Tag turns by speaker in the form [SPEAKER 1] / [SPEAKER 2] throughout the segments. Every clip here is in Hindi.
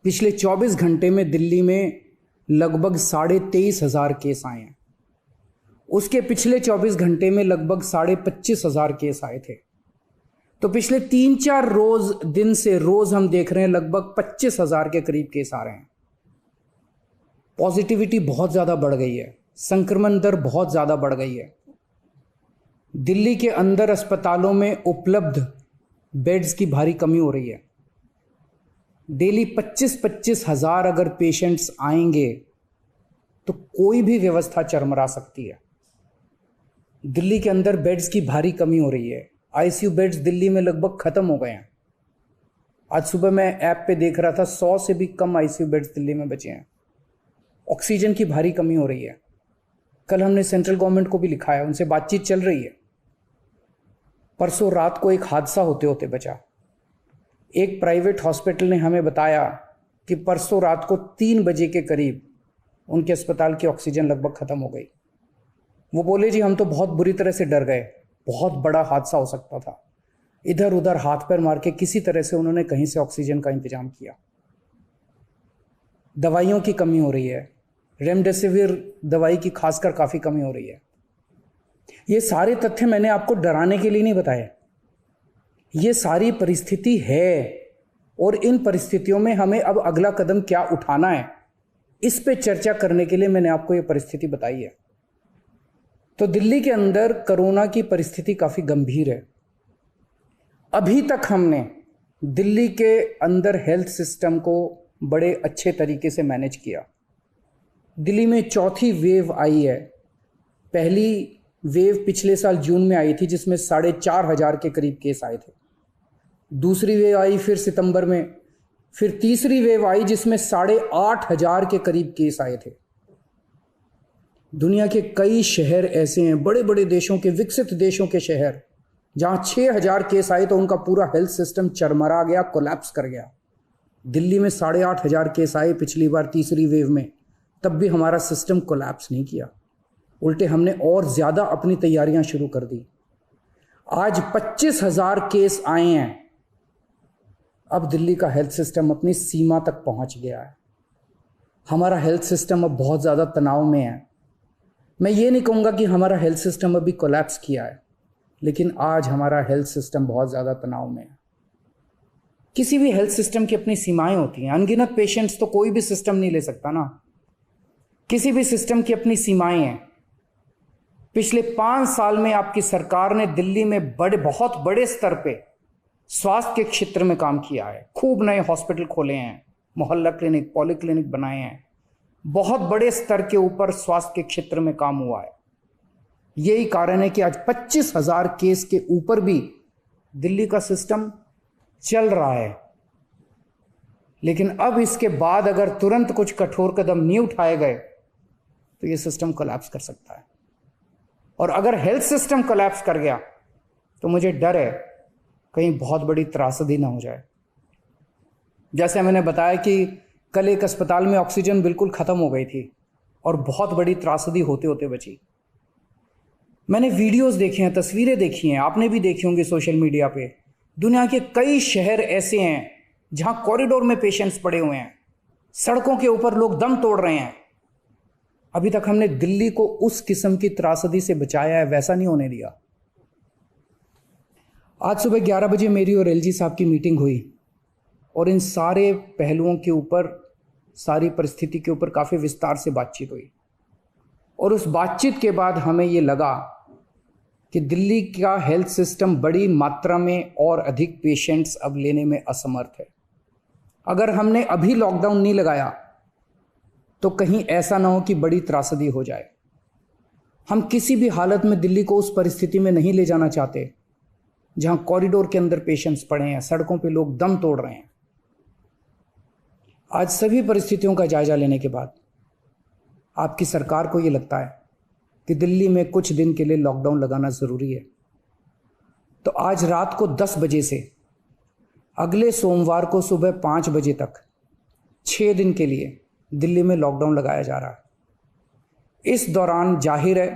[SPEAKER 1] पिछले 24 घंटे में दिल्ली में लगभग 23,500 केस आए हैं। उसके पिछले 24 घंटे में लगभग 25,500 केस आए थे। तो पिछले 3-4 रोज दिन से रोज हम देख रहे हैं लगभग 25,000 के करीब केस आ रहे हैं। पॉजिटिविटी बहुत ज़्यादा बढ़ गई है, संक्रमण दर बहुत ज़्यादा बढ़ गई है। दिल्ली के अंदर अस्पतालों में उपलब्ध बेड्स की भारी कमी हो रही है। डेली 25-25 हज़ार अगर पेशेंट्स आएंगे तो कोई भी व्यवस्था चरमरा सकती है। दिल्ली के अंदर बेड्स की भारी कमी हो रही है। आईसीयू बेड्स दिल्ली में लगभग ख़त्म हो गए हैं। आज सुबह मैं ऐप पे देख रहा था 100 से भी कम आईसीयू बेड्स दिल्ली में बचे हैं। ऑक्सीजन की भारी कमी हो रही है। कल हमने सेंट्रल गवर्नमेंट को भी लिखा है, उनसे बातचीत चल रही है। परसों रात को एक हादसा होते होते बचा। एक प्राइवेट हॉस्पिटल ने हमें बताया कि परसों रात को 3 बजे के करीब उनके अस्पताल की ऑक्सीजन लगभग ख़त्म हो गई। वो बोले जी हम तो बहुत बुरी तरह से डर गए, बहुत बड़ा हादसा हो सकता था। इधर उधर हाथ पैर मार के किसी तरह से उन्होंने कहीं से ऑक्सीजन का इंतजाम किया। दवाइयों की कमी हो रही है, रेमडेसिविर दवाई की खासकर काफ़ी कमी हो रही है। ये सारे तथ्य मैंने आपको डराने के लिए नहीं बताए, ये सारी परिस्थिति है और इन परिस्थितियों में हमें अब अगला कदम क्या उठाना है, इस पे चर्चा करने के लिए मैंने आपको ये परिस्थिति बताई है। तो दिल्ली के अंदर कोरोना की परिस्थिति काफ़ी गंभीर है। अभी तक हमने दिल्ली के अंदर हेल्थ सिस्टम को बड़े अच्छे तरीके से मैनेज किया। दिल्ली में चौथी वेव आई है। पहली वेव पिछले साल जून में आई थी जिसमें 4,500 के करीब केस आए थे। दूसरी वेव आई फिर सितंबर में, फिर तीसरी वेव आई जिसमें 8,500 के करीब केस आए थे। दुनिया के कई शहर ऐसे हैं, बड़े बड़े देशों के, विकसित देशों के शहर, जहां 6,000 केस आए तो उनका पूरा हेल्थ सिस्टम चरमरा गया, कोलैप्स कर गया। दिल्ली में 8,500 केस आए पिछली बार तीसरी वेव में, तब भी हमारा सिस्टम कोलैप्स नहीं किया। उल्टे हमने और ज़्यादा अपनी तैयारियां शुरू कर दी। आज 25,000 केस आए हैं। अब दिल्ली का हेल्थ सिस्टम अपनी सीमा तक पहुंच गया है। हमारा हेल्थ सिस्टम अब बहुत ज़्यादा तनाव में है। मैं ये नहीं कहूँगा कि हमारा हेल्थ सिस्टम अभी कोलैप्स किया है, लेकिन आज हमारा हेल्थ सिस्टम बहुत ज़्यादा तनाव में है। किसी भी हेल्थ सिस्टम की अपनी सीमाएं होती हैं। अनगिनत पेशेंट्स तो कोई भी सिस्टम नहीं ले सकता ना। किसी भी सिस्टम की अपनी सीमाएं हैं। पिछले 5 साल में आपकी सरकार ने दिल्ली में बहुत बड़े स्तर पे स्वास्थ्य के क्षेत्र में काम किया है। खूब नए हॉस्पिटल खोले हैं, मोहल्ला क्लिनिक, पॉलीक्लिनिक बनाए हैं। बहुत बड़े स्तर के ऊपर स्वास्थ्य के क्षेत्र में काम हुआ है। यही कारण है कि आज 25,000 केस के ऊपर भी दिल्ली का सिस्टम चल रहा है। लेकिन अब इसके बाद अगर तुरंत कुछ कठोर कदम नहीं उठाए गए तो ये सिस्टम कोलैप्स कर सकता है। और अगर हेल्थ सिस्टम कोलैप्स कर गया तो मुझे डर है कहीं बहुत बड़ी त्रासदी ना हो जाए। जैसे मैंने बताया कि कल एक अस्पताल में ऑक्सीजन बिल्कुल ख़त्म हो गई थी और बहुत बड़ी त्रासदी होते होते बची। मैंने वीडियोस देखे हैं, तस्वीरें देखी हैं, आपने भी देखी होंगी सोशल मीडिया पे। दुनिया के कई शहर ऐसे हैं जहां कॉरिडोर में पेशेंट्स पड़े हुए हैं, सड़कों के ऊपर लोग दम तोड़ रहे हैं। अभी तक हमने दिल्ली को उस किस्म की त्रासदी से बचाया है, वैसा नहीं होने दिया। आज सुबह 11 बजे मेरी और एलजी साहब की मीटिंग हुई और इन सारे पहलुओं के ऊपर, सारी परिस्थिति के ऊपर काफ़ी विस्तार से बातचीत हुई। और उस बातचीत के बाद हमें ये लगा कि दिल्ली का हेल्थ सिस्टम बड़ी मात्रा में और अधिक पेशेंट्स अब लेने में असमर्थ है। अगर हमने अभी लॉकडाउन नहीं लगाया तो कहीं ऐसा ना हो कि बड़ी त्रासदी हो जाए। हम किसी भी हालत में दिल्ली को उस परिस्थिति में नहीं ले जाना चाहते जहां कॉरिडोर के अंदर पेशेंट्स पड़े हैं, सड़कों पे लोग दम तोड़ रहे हैं। आज सभी परिस्थितियों का जायजा लेने के बाद आपकी सरकार को ये लगता है कि दिल्ली में कुछ दिन के लिए लॉकडाउन लगाना ज़रूरी है। तो आज रात को 10 बजे से अगले सोमवार को सुबह 5 बजे तक 6 दिन के लिए दिल्ली में लॉकडाउन लगाया जा रहा है। इस दौरान जाहिर है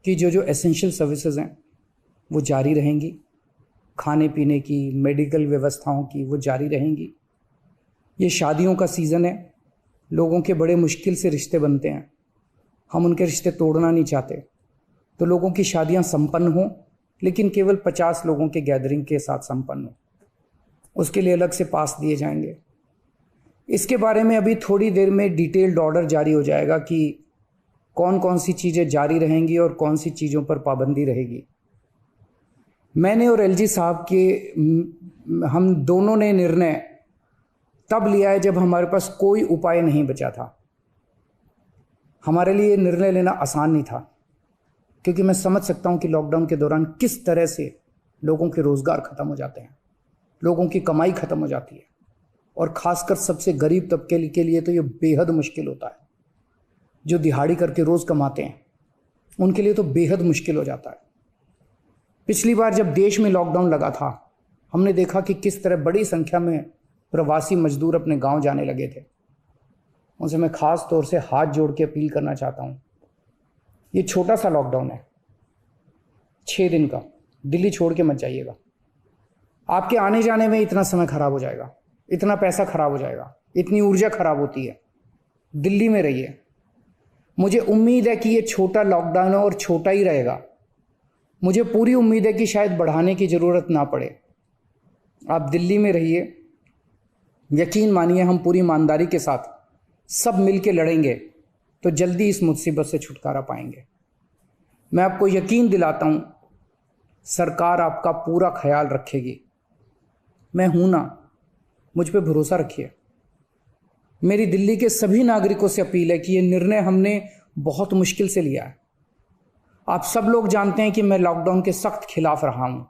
[SPEAKER 1] कि जो एसेंशियल सर्विसेज हैं वो जारी रहेंगी, खाने पीने की, मेडिकल व्यवस्थाओं की वो जारी रहेंगी। ये शादियों का सीज़न है, लोगों के बड़े मुश्किल से रिश्ते बनते हैं, हम उनके रिश्ते तोड़ना नहीं चाहते। तो लोगों की शादियां संपन्न हों, लेकिन केवल 50 लोगों के गैदरिंग के साथ संपन्न हो, उसके लिए अलग से पास दिए जाएंगे। इसके बारे में अभी थोड़ी देर में डिटेल्ड ऑर्डर जारी हो जाएगा कि कौन कौन सी चीज़ें जारी रहेंगी और कौन सी चीज़ों पर पाबंदी रहेगी। मैंने और एलजी साहब के हम दोनों ने निर्णय तब लिया है जब हमारे पास कोई उपाय नहीं बचा था। हमारे लिए निर्णय लेना आसान नहीं था, क्योंकि मैं समझ सकता हूं कि लॉकडाउन के दौरान किस तरह से लोगों के रोज़गार ख़त्म हो जाते हैं, लोगों की कमाई ख़त्म हो जाती है, और ख़ासकर सबसे गरीब तबके के लिए तो ये बेहद मुश्किल होता है। जो दिहाड़ी करके रोज़ कमाते हैं उनके लिए तो बेहद मुश्किल हो जाता है। पिछली बार जब देश में लॉकडाउन लगा था, हमने देखा कि किस तरह बड़ी संख्या में प्रवासी मजदूर अपने गांव जाने लगे थे। उनसे मैं ख़ास तौर से हाथ जोड़ के अपील करना चाहता हूँ, ये छोटा सा लॉकडाउन है, 6 दिन का, दिल्ली छोड़ के मत जाइएगा। आपके आने जाने में इतना समय खराब हो जाएगा, इतना पैसा खराब हो जाएगा, इतनी ऊर्जा खराब होती है। दिल्ली में रहिए। मुझे उम्मीद है कि ये छोटा लॉकडाउन है और छोटा ही रहेगा। मुझे पूरी उम्मीद है कि शायद बढ़ाने की ज़रूरत ना पड़े। आप दिल्ली में रहिए। यकीन मानिए, हम पूरी ईमानदारी के साथ सब मिल के लड़ेंगे तो जल्दी इस मुसीबत से छुटकारा पाएंगे। मैं आपको यकीन दिलाता हूँ, सरकार आपका पूरा ख्याल रखेगी। मैं हूँ ना, मुझ पे भरोसा रखिए। मेरी दिल्ली के सभी नागरिकों से अपील है कि ये निर्णय हमने बहुत मुश्किल से लिया है। आप सब लोग जानते हैं कि मैं लॉकडाउन के सख्त खिलाफ रहा हूँ।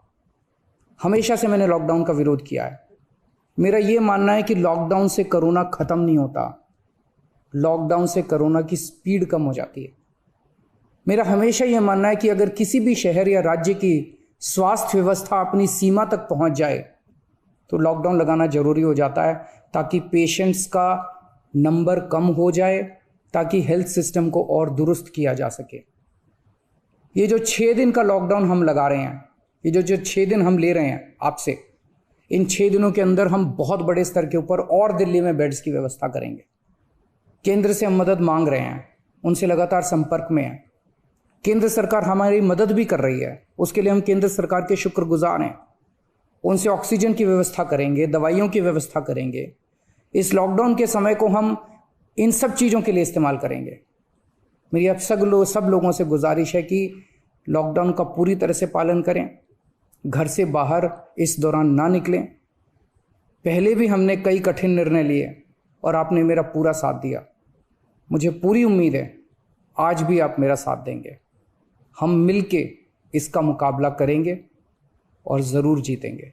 [SPEAKER 1] हमेशा से मैंने लॉकडाउन का विरोध किया है। मेरा ये मानना है कि लॉकडाउन से कोरोना ख़त्म नहीं होता, लॉकडाउन से कोरोना की स्पीड कम हो जाती है। मेरा हमेशा ये मानना है कि अगर किसी भी शहर या राज्य की स्वास्थ्य व्यवस्था अपनी सीमा तक पहुंच जाए तो लॉकडाउन लगाना ज़रूरी हो जाता है, ताकि पेशेंट्स का नंबर कम हो जाए, ताकि हेल्थ सिस्टम को और दुरुस्त किया जा सके। ये जो 6 दिन का लॉकडाउन हम लगा रहे हैं, ये जो 6 दिन हम ले रहे हैं आपसे, इन 6 दिनों के अंदर हम बहुत बड़े स्तर के ऊपर और दिल्ली में बेड्स की व्यवस्था करेंगे। केंद्र से हम मदद मांग रहे हैं, उनसे लगातार संपर्क में हैं। केंद्र सरकार हमारी मदद भी कर रही है, उसके लिए हम केंद्र सरकार के शुक्रगुजार हैं। उनसे ऑक्सीजन की व्यवस्था करेंगे, दवाइयों की व्यवस्था करेंगे। इस लॉकडाउन के समय को हम इन सब चीज़ों के लिए इस्तेमाल करेंगे। मेरी अब सब लोगों से गुजारिश है कि लॉकडाउन का पूरी तरह से पालन करें, घर से बाहर इस दौरान ना निकलें। पहले भी हमने कई कठिन निर्णय लिए और आपने मेरा पूरा साथ दिया। मुझे पूरी उम्मीद है आज भी आप मेरा साथ देंगे। हम मिलके इसका मुकाबला करेंगे और ज़रूर जीतेंगे।